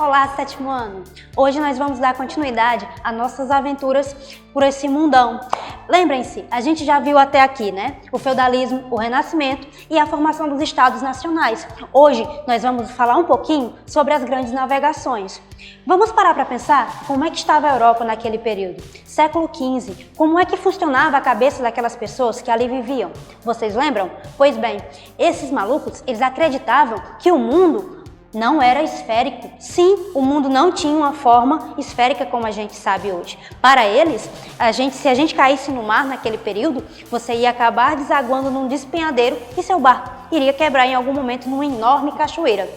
Olá, sétimo ano! Hoje nós vamos dar continuidade às nossas aventuras por esse mundão. Lembrem-se, a gente já viu até aqui, né? O feudalismo, o renascimento e a formação dos estados nacionais. Hoje nós vamos falar um pouquinho sobre as grandes navegações. Vamos parar para pensar como é que estava a Europa naquele período. Século XV, como é que funcionava a cabeça daquelas pessoas que ali viviam? Vocês lembram? Pois bem, esses malucos, eles acreditavam que o mundo não era esférico. Sim, o mundo não tinha uma forma esférica como a gente sabe hoje. Para eles, se a gente caísse no mar naquele período, você ia acabar desaguando num despenhadeiro e seu barco iria quebrar em algum momento numa enorme cachoeira.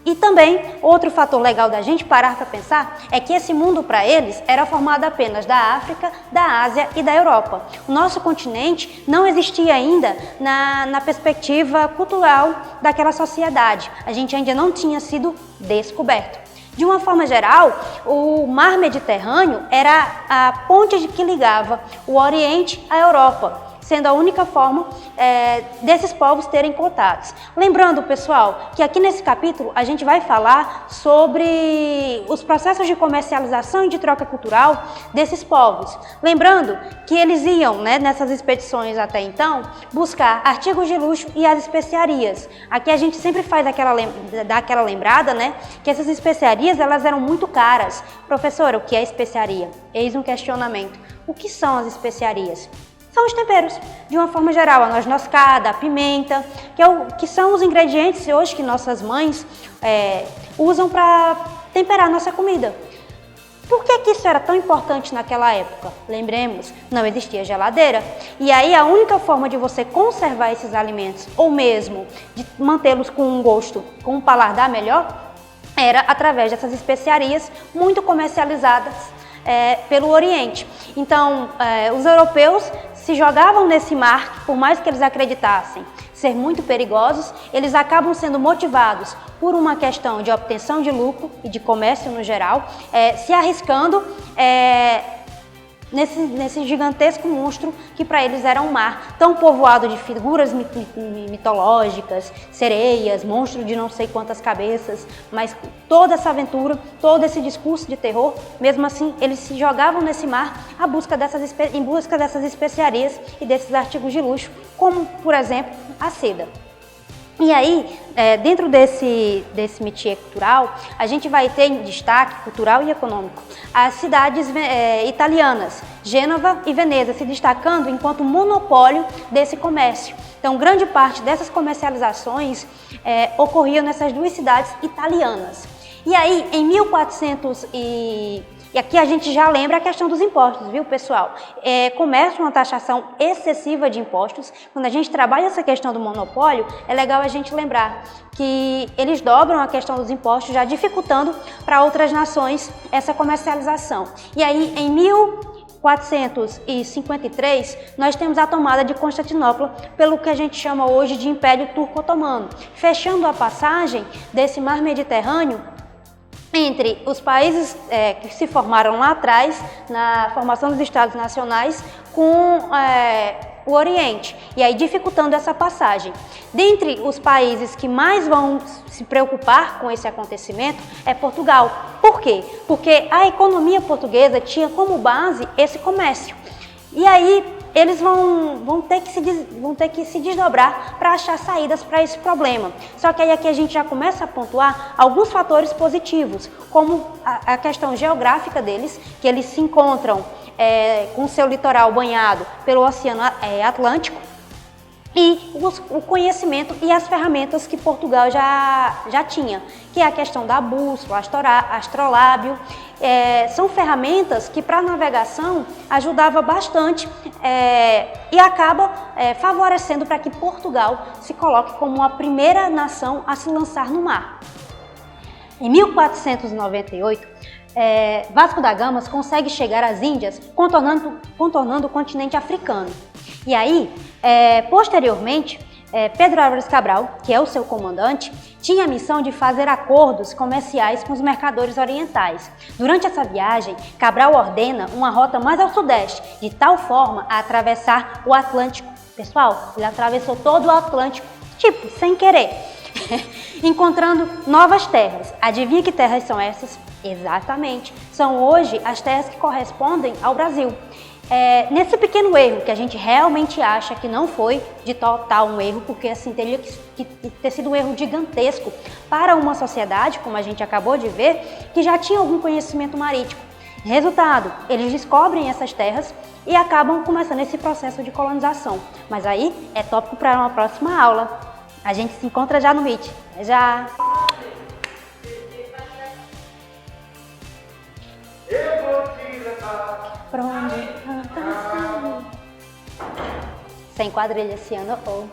E também, outro fator legal da gente parar para pensar é que esse mundo para eles era formado apenas da África, da Ásia e da Europa. O nosso continente não existia ainda na perspectiva cultural daquela sociedade. A gente ainda não tinha sido descoberto. De uma forma geral, o mar Mediterrâneo era a ponte que ligava o Oriente à Europa, sendo a única forma desses povos terem contatos. Lembrando, pessoal, que aqui nesse capítulo a gente vai falar sobre os processos de comercialização e de troca cultural desses povos. Lembrando que eles iam, nessas expedições até então, buscar artigos de luxo e as especiarias. Aqui a gente sempre faz dá aquela lembrada, que essas especiarias elas eram muito caras. Professora, o que é especiaria? Eis um questionamento. O que são as especiarias? São os temperos, de uma forma geral, a noz moscada, a pimenta, que são os ingredientes hoje que nossas mães usam para temperar a nossa comida. Por que isso era tão importante naquela época? Lembremos, não existia geladeira. E aí a única forma de você conservar esses alimentos, ou mesmo de mantê-los com um gosto, com um paladar melhor, era através dessas especiarias muito comercializadas pelo Oriente. Então, os europeus se jogavam nesse mar, que por mais que eles acreditassem ser muito perigosos, eles acabam sendo motivados por uma questão de obtenção de lucro e de comércio no geral, se arriscando nesse gigantesco monstro que para eles era um mar, tão povoado de figuras mitológicas, sereias, monstros de não sei quantas cabeças, mas toda essa aventura, todo esse discurso de terror, mesmo assim eles se jogavam nesse mar em busca dessas especiarias e desses artigos de luxo, como por exemplo a seda. E aí, dentro desse métier cultural, a gente vai ter em destaque cultural e econômico as cidades italianas, Gênova e Veneza, se destacando enquanto monopólio desse comércio. Então, grande parte dessas comercializações ocorriam nessas duas cidades italianas. E aí, em 1400 e aqui a gente já lembra a questão dos impostos, viu, pessoal? Começa uma taxação excessiva de impostos. Quando a gente trabalha essa questão do monopólio, é legal a gente lembrar que eles dobram a questão dos impostos, já dificultando para outras nações essa comercialização. E aí, em 1453, nós temos a tomada de Constantinopla pelo que a gente chama hoje de Império Turco-Otomano, fechando a passagem desse mar Mediterrâneo entre os países que se formaram lá atrás, na formação dos Estados Nacionais, com o Oriente, e aí dificultando essa passagem. Dentre os países que mais vão se preocupar com esse acontecimento é Portugal. Por quê? Porque a economia portuguesa tinha como base esse comércio. E aí eles vão ter que se desdobrar para achar saídas para esse problema. Só que aí aqui a gente já começa a pontuar alguns fatores positivos, como a questão geográfica deles, que eles se encontram com seu litoral banhado pelo Oceano Atlântico, e o conhecimento e as ferramentas que Portugal já tinha, que é a questão da bússola, astrolábio. São ferramentas que para a navegação ajudava bastante e acaba favorecendo para que Portugal se coloque como a primeira nação a se lançar no mar. Em 1498, Vasco da Gama consegue chegar às Índias contornando o continente africano. E aí, posteriormente, Pedro Álvares Cabral, que é o seu comandante, tinha a missão de fazer acordos comerciais com os mercadores orientais. Durante essa viagem, Cabral ordena uma rota mais ao sudeste, de tal forma a atravessar o Atlântico. Pessoal, ele atravessou todo o Atlântico, sem querer. encontrando novas terras. Adivinha que terras são essas? Exatamente, são hoje as terras que correspondem ao Brasil. Nesse pequeno erro, que a gente realmente acha que não foi de total um erro, porque assim teria que ter sido um erro gigantesco para uma sociedade, como a gente acabou de ver, que já tinha algum conhecimento marítimo. Resultado, eles descobrem essas terras e acabam começando esse processo de colonização. Mas aí é tópico para uma próxima aula. A gente se encontra já no Meet. Até já! Eu vou te levar Pra onde? Sem quadrilha esse ano ou...